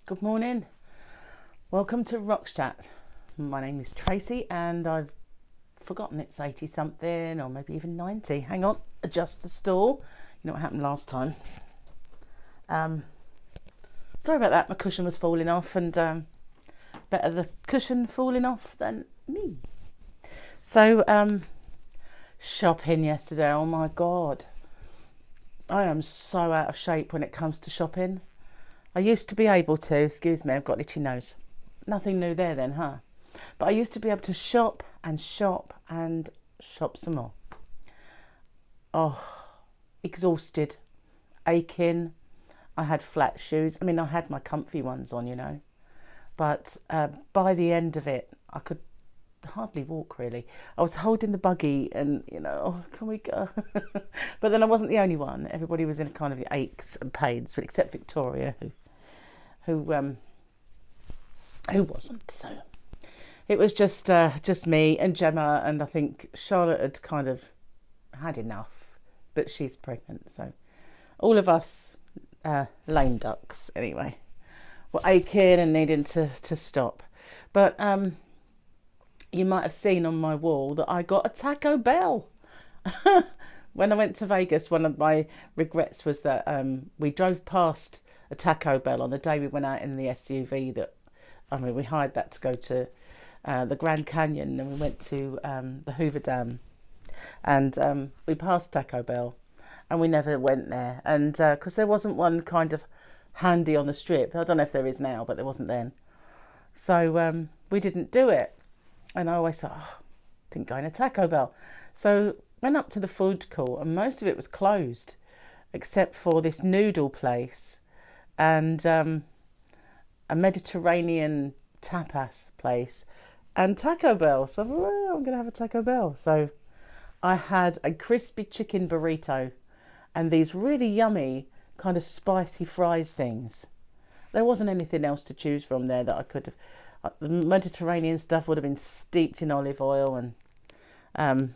Good morning. Welcome to RockChat. My name is Tracy and I've forgotten it's 80 something or maybe even 90. Hang on, adjust the stool. You know what happened last time. Sorry about that, my cushion was falling off and better the cushion falling off than me. So, shopping yesterday, oh my God. I am so out of shape when it comes to shopping. I used to be able to, excuse me, I've got itchy nose. Nothing new there then, huh? But I used to be able to shop and shop and shop some more. Oh, exhausted, aching. I had flat shoes. I mean, I had my comfy ones on, you know. But by the end of it, I could hardly walk, really. I was holding the buggy and, you know, oh, can we go? But then I wasn't the only one. Everybody was in kind of aches and pains, except Victoria, who wasn't. So it was just me and Gemma, and I think Charlotte had kind of had enough, but she's pregnant, so all of us lame ducks anyway were aching and needing to stop. But you might have seen on my wall that I got a Taco Bell. When I went to Vegas, one of my regrets was that we drove past a Taco Bell on the day we went out in the SUV. We hired that to go to the Grand Canyon, and we went to the Hoover Dam, and we passed Taco Bell, and we never went there, and because there wasn't one kind of handy on the strip. I don't know if there is now, but there wasn't then. So we didn't do it, and I always thought, oh, didn't go in a Taco Bell. So went up to the food court, and most of it was closed, except for this noodle place and a Mediterranean tapas place and Taco Bell. So I thought, well, I'm going to have a Taco Bell. So I had a crispy chicken burrito and these really yummy kind of spicy fries things. There wasn't anything else to choose from there that I could have. The Mediterranean stuff would have been steeped in olive oil and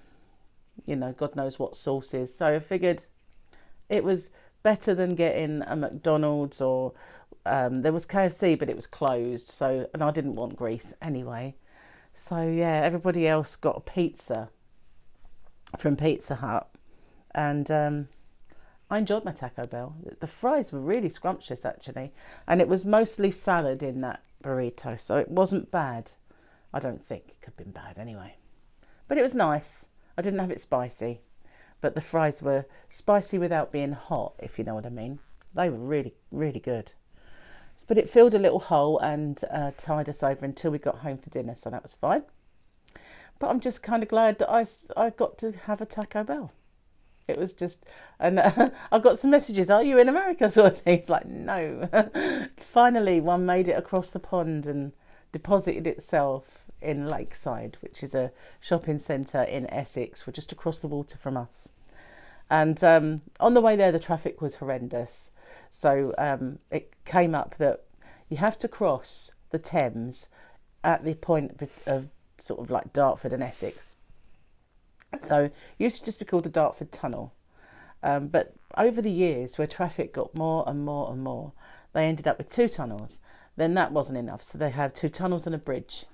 you know, God knows what sauces. So I figured it was better than getting a McDonald's, or there was KFC, but it was closed. So, and I didn't want grease anyway. So yeah, everybody else got a pizza from Pizza Hut, and I enjoyed my Taco Bell. The fries were really scrumptious actually, and it was mostly salad in that burrito, so it wasn't bad. I don't think it could have been bad anyway, but it was nice. I didn't have it spicy, but the fries were spicy without being hot, if you know what I mean. They were really, really good. But it filled a little hole and tied us over until we got home for dinner, so that was fine. But I'm just kind of glad that I got to have a Taco Bell. It was just, and I got some messages, are you in America, sort of thing. It's like, no. Finally, one made it across the pond and deposited itself in Lakeside, which is a shopping centre in Essex. We're just across the water from us. And on the way there, the traffic was horrendous. So it came up that you have to cross the Thames at the point of sort of like Dartford and Essex. So it used to just be called the Dartford Tunnel. But over the years, where traffic got more and more and more, they ended up with two tunnels. Then that wasn't enough, so they have two tunnels and a bridge.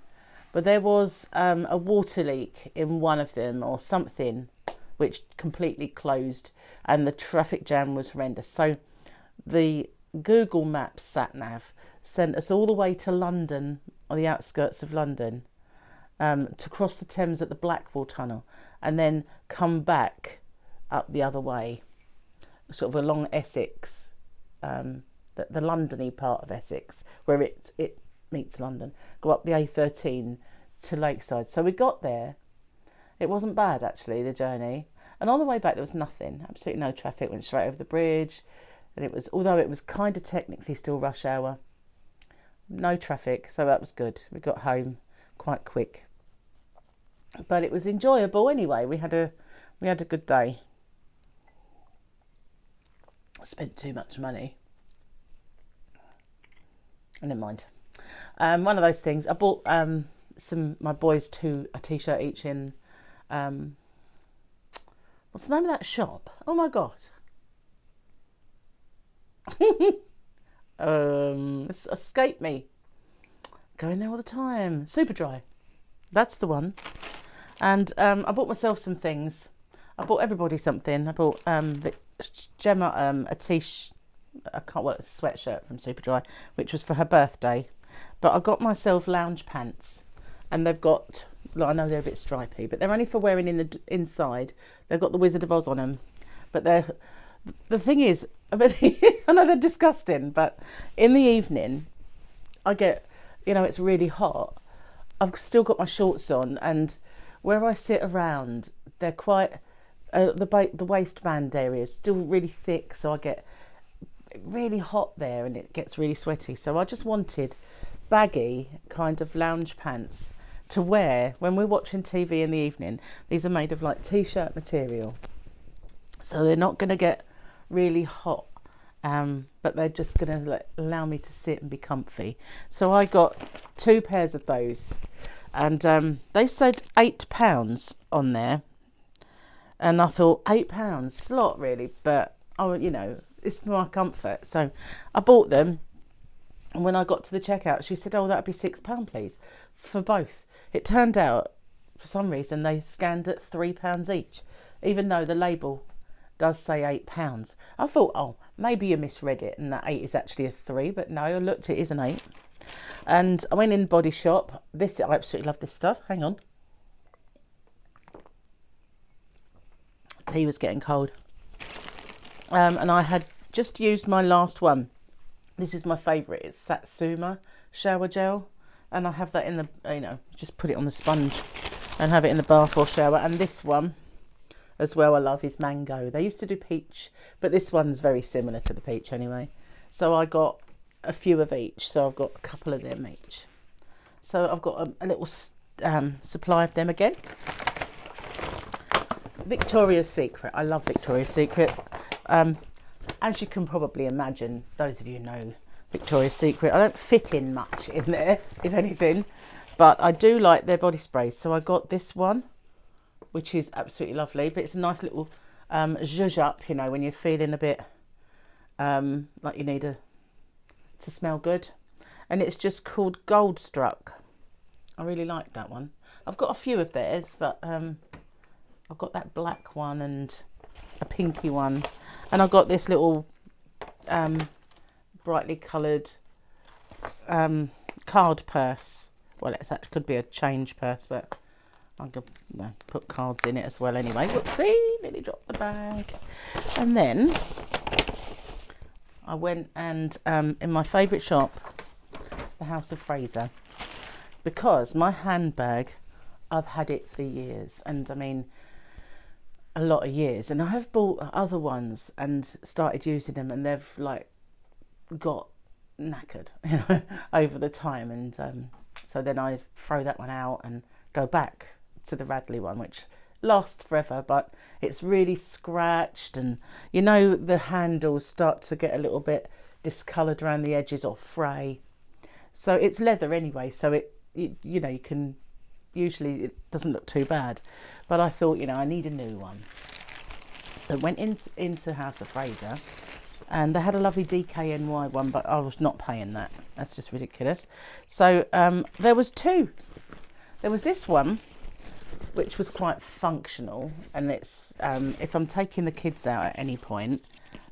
But there was a water leak in one of them or something, which completely closed, and the traffic jam was horrendous. So the Google Maps sat-nav sent us all the way to London, or the outskirts of London, to cross the Thames at the Blackwall Tunnel, and then come back up the other way, sort of along Essex, the London-y part of Essex, where it meets London, go up the A13 to Lakeside. So we got there. It wasn't bad, actually, the journey. And on the way back, there was nothing, absolutely no traffic. Went straight over the bridge. And it was, although it was kind of technically still rush hour, no traffic. So that was good. We got home quite quick. But it was enjoyable anyway. We had a good day. I spent too much money. Never mind. One of those things. I bought my boys a t-shirt each in what's the name of that shop? Oh my God. It's escaped me. Go in there all the time. Superdry. That's the one. And I bought myself some things. I bought everybody something. I bought Gemma a t-shirt. It's a sweatshirt from Superdry, which was for her birthday. But I got myself lounge pants, and they've got. I know they're a bit stripy, but they're only for wearing in the inside. They've got the Wizard of Oz on them, but the thing is, I know they're disgusting, but in the evening, I get, it's really hot. I've still got my shorts on, and where I sit around, they're quite the waistband area is still really thick, so I get really hot there, and it gets really sweaty. So I just wanted baggy kind of lounge pants to wear when we're watching TV in the evening. These are made of like t-shirt material, so they're not going to get really hot, but they're just going to allow me to sit and be comfy. So I got 2 pairs of those, and they said £8 on there, and I thought £8, it's a lot really, but it's for my comfort. So I bought them, and when I got to the checkout, she said, "Oh, that'd be £6, please, for both." It turned out, for some reason, they scanned at £3 each, even though the label does say £8. I thought, oh, maybe you misread it and that 8 is actually a 3, but no, I looked, it is an 8. And I went in Body Shop. I absolutely love this stuff. Hang on. Tea was getting cold. And I had just used my last one. This is my favourite. It's Satsuma Shower Gel. And I have that in the, just put it on the sponge and have it in the bath or shower. And this one as well I love is mango. They used to do peach, but this one's very similar to the peach anyway. So I got a few of each. So I've got a couple of them each. So I've got a little supply of them again. Victoria's Secret. I love Victoria's Secret. As you can probably imagine, those of you know Victoria's Secret, I don't fit in much in there, if anything, but I do like their body sprays. So I got this one, which is absolutely lovely, but it's a nice little zhuzh up, when you're feeling a bit like you need to smell good. And it's just called Gold Struck. I really like that one. I've got a few of theirs, but I've got that black one and a pinky one, and I've got this little brightly coloured card purse. Well, that could be a change purse, but I'm going to put cards in it as well anyway. Whoopsie, nearly dropped the bag. And then I went and in my favourite shop, the House of Fraser, because my handbag, I've had it for years, and I mean a lot of years, and I have bought other ones and started using them, and they've got knackered over the time, and so then I throw that one out and go back to the Radley one, which lasts forever, but it's really scratched, and the handles start to get a little bit discoloured around the edges or fray. So it's leather anyway, so you can usually, it doesn't look too bad, but I thought I need a new one. So went into House of Fraser, and they had a lovely DKNY one, but I was not paying that. That's just ridiculous. So there was 2. There was this one, which was quite functional, and it's if I'm taking the kids out at any point,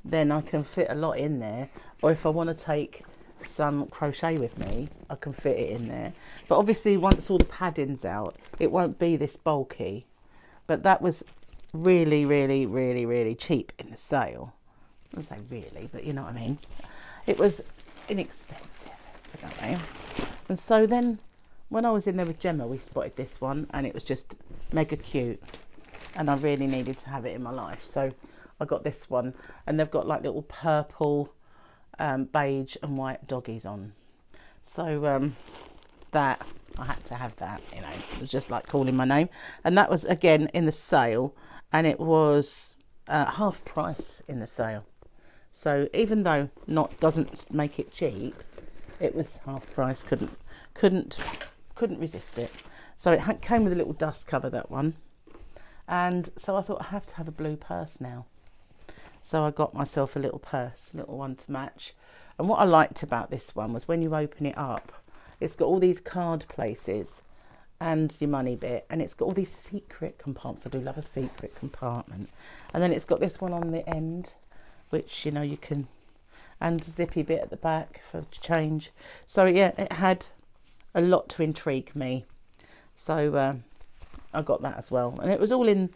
then I can fit a lot in there, or if I want to take some crochet with me, I can fit it in there. But obviously once all the padding's out, it won't be this bulky. But that was really, really, really, really cheap in the sale. I don't say really, but you know what I mean. It was inexpensive, don't they? And so then when I was in there with Gemma, we spotted this one, and it was just mega cute, and I really needed to have it in my life, so I got this one. And they've got like little purple, beige and white doggies on. So that I had to have that, it was just like calling my name. And that was again in the sale, and it was half price in the sale. So even though doesn't make it cheap, it was half price. Couldn't resist it. So it came with a little dust cover, that one. And so I thought I have to have a blue purse now. So I got myself a little purse, little one to match. And what I liked about this one was when you open it up, it's got all these card places and your money bit, and it's got all these secret compartments. I do love a secret compartment. And then it's got this one on the end, which, you know, you can, and a zippy bit at the back for change. So yeah, it had a lot to intrigue me. So I got that as well, and it was all in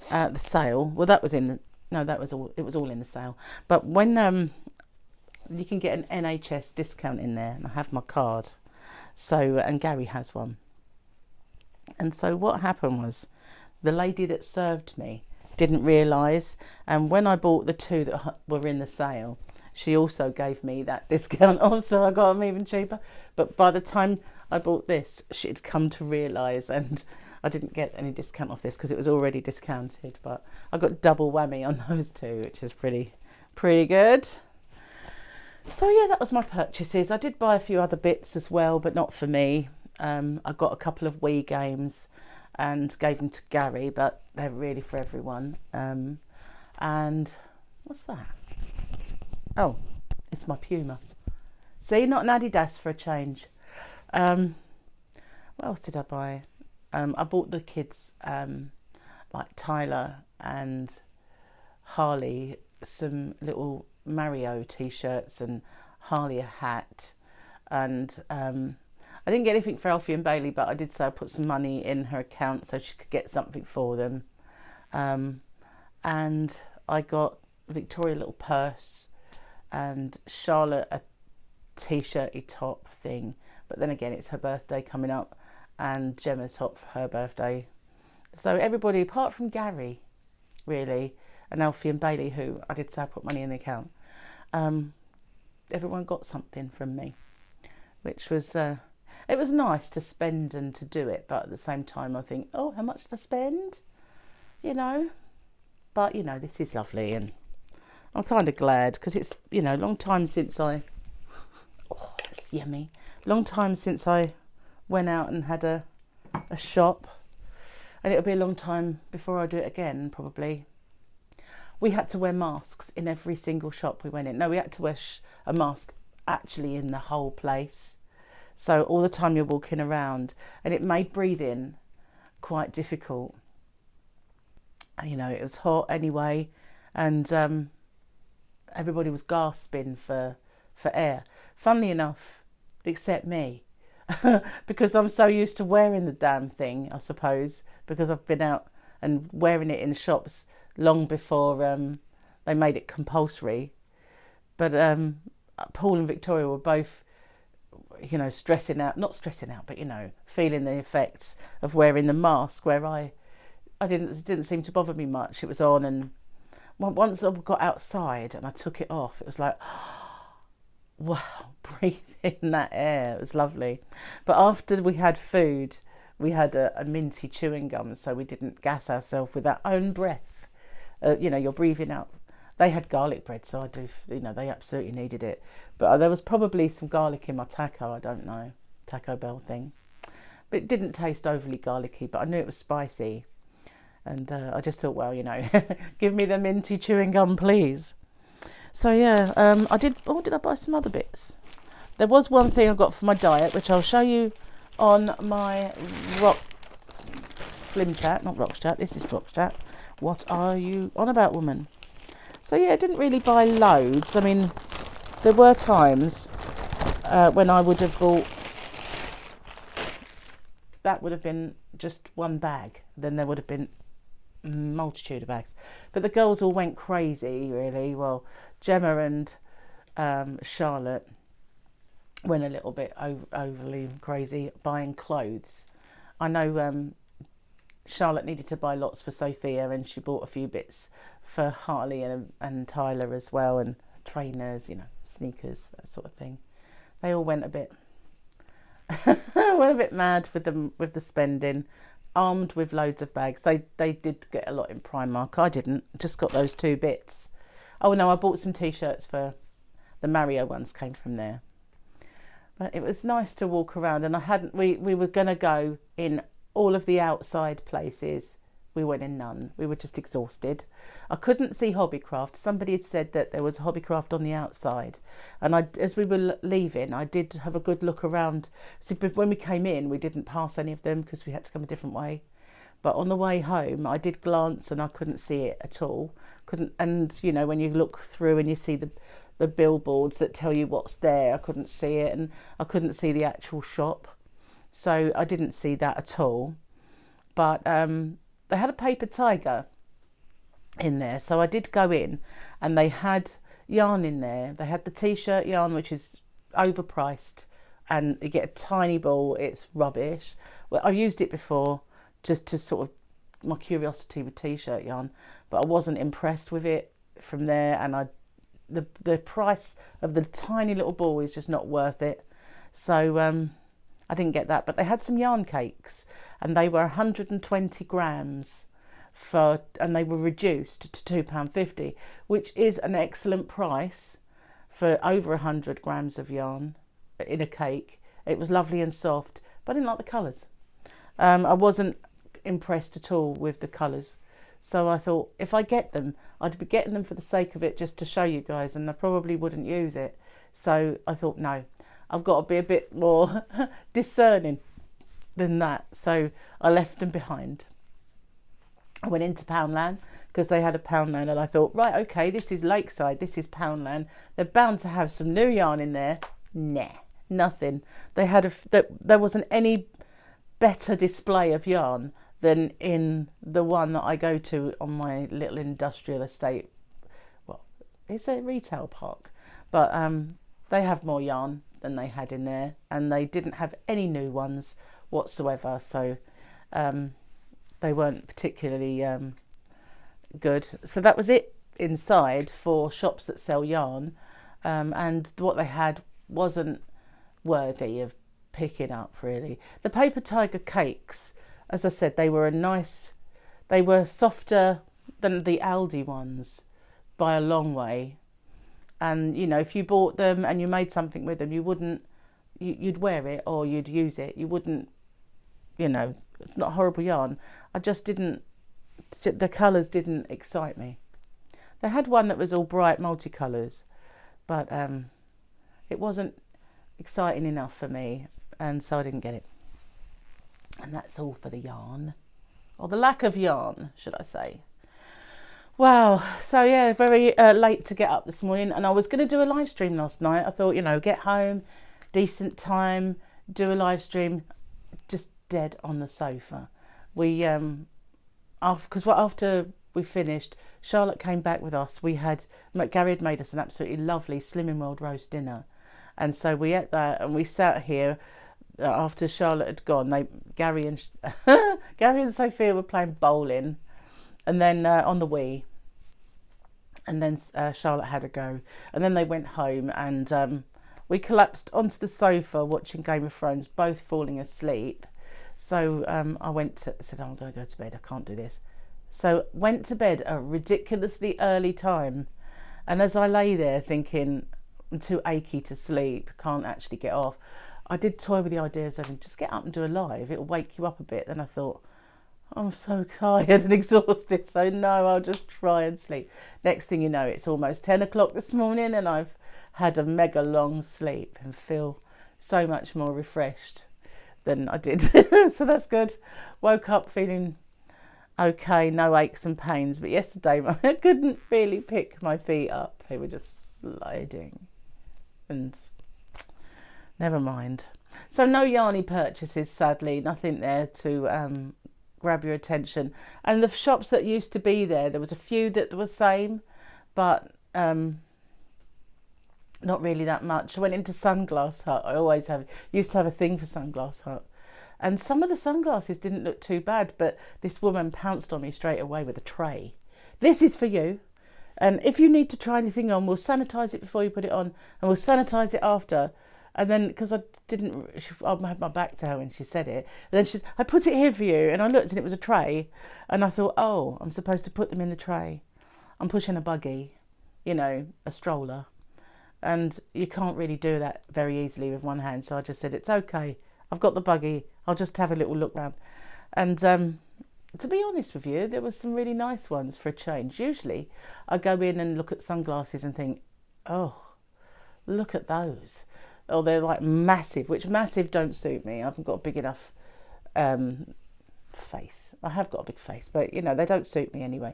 the sale. Well, that was in the, no, that was all, it was all in the sale. But when you can get an NHS discount in there, and I have my card. So, and Gary has one. And so what happened was the lady that served me didn't realise, and when I bought the two that were in the sale, she also gave me that discount off, so I got them even cheaper. But by the time I bought this, she'd come to realise, and I didn't get any discount off this because it was already discounted. But I got double whammy on those two, which is pretty good. So yeah, that was my purchases. I did buy a few other bits as well, but not for me. I got a couple of Wii games and gave them to Gary, but they're really for everyone. And what's that? Oh, it's my Puma. See, not an Adidas for a change. What else did I buy? I bought the kids, like Tyler and Harley, some little Mario t-shirts and Harley a hat. And I didn't get anything for Alfie and Bailey, but I did say I put some money in her account so she could get something for them. And I got Victoria a little purse and Charlotte a t-shirty top thing. But then again, it's her birthday coming up, and Gemma's top for her birthday. So everybody, apart from Gary, really, and Alfie and Bailey, who I did say I put money in the account, everyone got something from me, which was... it was nice to spend and to do it, but at the same time I think, oh, how much to spend, you know? But, you know, this is lovely, and I'm kind of glad because it's, you know, long time since I... Oh, that's yummy. Long time since I went out and had a shop, and it'll be a long time before I do it again, probably. We had to wear masks in every single shop we went in. No, we had to wear a mask actually in the whole place. So all the time you're walking around, and it made breathing quite difficult. You know, it was hot anyway, and everybody was gasping for air. Funnily enough, except me, because I'm so used to wearing the damn thing, I suppose, because I've been out and wearing it in shops long before they made it compulsory. But Paul and Victoria were both, you know, not stressing out, but, you know, feeling the effects of wearing the mask, where it didn't seem to bother me much. It was on, and once I got outside and I took it off, it was like, wow, breathe in that air. It was lovely. But after we had food, we had a minty chewing gum, so we didn't gas ourselves with our own breath. You know, you're breathing out. They had garlic bread, so I do, you know, they absolutely needed it. But there was probably some garlic in my taco, I don't know, Taco Bell thing. But it didn't taste overly garlicky, but I knew it was spicy. And I just thought, well, you know, give me the minty chewing gum, please. So yeah, did I buy some other bits? There was one thing I got for my diet, which I'll show you on my Slim Chat, not RockChat, this is RockChat. What are you on about, woman? So yeah, I didn't really buy loads. I mean, there were times when I would have bought, that would have been just one bag. Then there would have been a multitude of bags. But the girls all went crazy, really. Well, Gemma and Charlotte went a little bit overly crazy buying clothes. I know Charlotte needed to buy lots for Sophia, and she bought a few bits for Harley and Tyler as well, and trainers, you know, sneakers, that sort of thing. They all went a bit mad with the spending, armed with loads of bags. They did get a lot in Primark. I didn't, just got those two bits. Oh no, I bought some t-shirts for the Mario ones, came from there. But it was nice to walk around, and we were going to go in all of the outside places we went in none. We were just exhausted. I couldn't see Hobbycraft. Somebody had said that there was a Hobbycraft on the outside, and as we were leaving, I did have a good look around. So when we came in, we didn't pass any of them because we had to come a different way. But on the way home, I did glance and I couldn't see it at all. And you know, when you look through and you see the billboards that tell you what's there, I couldn't see it, and I couldn't see the actual shop. So I didn't see that at all. But they had a paper tiger in there. So I did go in, and they had yarn in there. They had the t-shirt yarn, which is overpriced, and you get a tiny ball. It's rubbish. Well, I've used it before just to sort of my curiosity with t-shirt yarn, but I wasn't impressed with it from there. And the price of the tiny little ball is just not worth it. So I didn't get that. But they had some yarn cakes, and they were 120 grams and they were reduced to £2.50, which is an excellent price for over 100 grams of yarn in a cake. It was lovely and soft, but I didn't like the colours. I wasn't impressed at all with the colours. So I thought, if I get them, I'd be getting them for the sake of it, just to show you guys, and I probably wouldn't use it. So I thought, no, I've got to be a bit more discerning than that. So I left them behind. I went into Poundland because they had a Poundland, and I thought, right, okay, this is Lakeside, this is Poundland. They're bound to have some new yarn in there. Nah, nothing. They had there wasn't any better display of yarn than in the one that I go to on my little industrial estate. Well, it's a retail park, but they have more yarn than they had in there, and they didn't have any new ones whatsoever. So they weren't particularly good. So that was it inside for shops that sell yarn, and what they had wasn't worthy of picking up, really. The paper tiger cakes, as I said, they were they were softer than the Aldi ones by a long way. And you know, if you bought them and you made something with them, you'd wear it or you'd use it. You wouldn't, you know, it's not horrible yarn. I just didn't, the colours didn't excite me. They had one that was all bright multicolours, but it wasn't exciting enough for me, and so I didn't get it. And that's all for the yarn, or the lack of yarn, should I say. Wow, so yeah, very late to get up this morning, and I was going to do a live stream last night. I thought, you know, get home, decent time, do a live stream, just dead on the sofa. We after we finished, Charlotte came back with us. Gary had made us an absolutely lovely Slimming World roast dinner, and so we ate that, and we sat here after Charlotte had gone. Gary and Sophia were playing bowling, and then on the Wii, and then Charlotte had a go, and then they went home, and we collapsed onto the sofa watching Game of Thrones, both falling asleep. So I said, I'm going to go to bed, I can't do this. So went to bed a ridiculously early time, and as I lay there thinking, I'm too achy to sleep, can't actually get off, I did toy with the idea of saying, just get up and do a live, it'll wake you up a bit. Then I thought, I'm so tired and exhausted, so no, I'll just try and sleep. Next thing you know, it's almost 10 o'clock this morning, and I've had a mega long sleep and feel so much more refreshed than I did. So that's good. Woke up feeling okay, no aches and pains, but yesterday I couldn't really pick my feet up. They were just sliding, and never mind. So no yarny purchases, sadly, nothing there to grab your attention. And the shops that used to be there was a few that were the same, but not really that much. I went into Sunglass Hut. I used to have a thing for Sunglass Hut, and some of the sunglasses didn't look too bad, but this woman pounced on me straight away with a tray. This is for you, and if you need to try anything on, we'll sanitize it before you put it on, and we'll sanitize it after. And then, because I had my back to her when she said it, and then I put it here for you, and I looked and it was a tray, and I thought, oh, I'm supposed to put them in the tray. I'm pushing a buggy, you know, a stroller, and you can't really do that very easily with one hand. So I just said, it's okay, I've got the buggy, I'll just have a little look round. And to be honest with you, there were some really nice ones for a change. Usually I go in and look at sunglasses and think, oh, look at those. Oh, they're like massive, which massive don't suit me. I haven't got a big enough face. I have got a big face, but you know, they don't suit me anyway.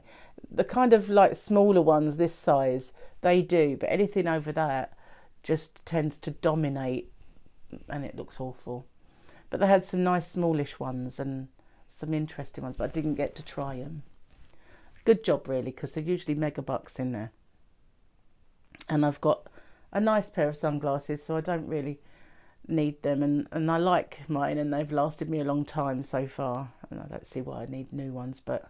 The kind of like smaller ones this size, they do, but anything over that just tends to dominate and it looks awful. But they had some nice smallish ones and some interesting ones, but I didn't get to try them. Good job really, because they're usually mega bucks in there. And I've got a nice pair of sunglasses, so I don't really need them, and I like mine, and they've lasted me a long time so far, and I don't see why I need new ones. But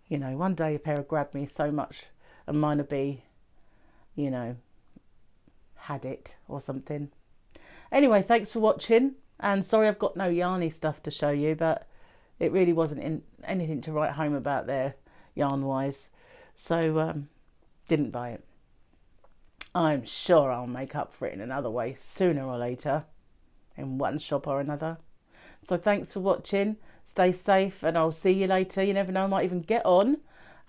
you know, one day a pair will grab me so much and mine will be, you know, had it or something. Anyway, thanks for watching, and sorry I've got no yarny stuff to show you, but it really wasn't anything to write home about there yarn wise, so didn't buy it. I'm sure I'll make up for it in another way sooner or later, in one shop or another. So thanks for watching, stay safe, and I'll see you later. You never know, I might even get on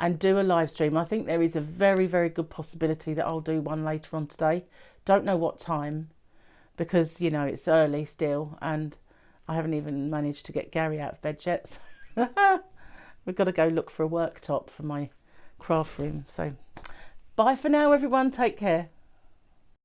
and do a live stream. I think there is a very, very good possibility that I'll do one later on today. Don't know what time, because, you know, it's early still, and I haven't even managed to get Gary out of bed yet. So we've got to go look for a worktop for my craft room. So bye for now, everyone. Take care.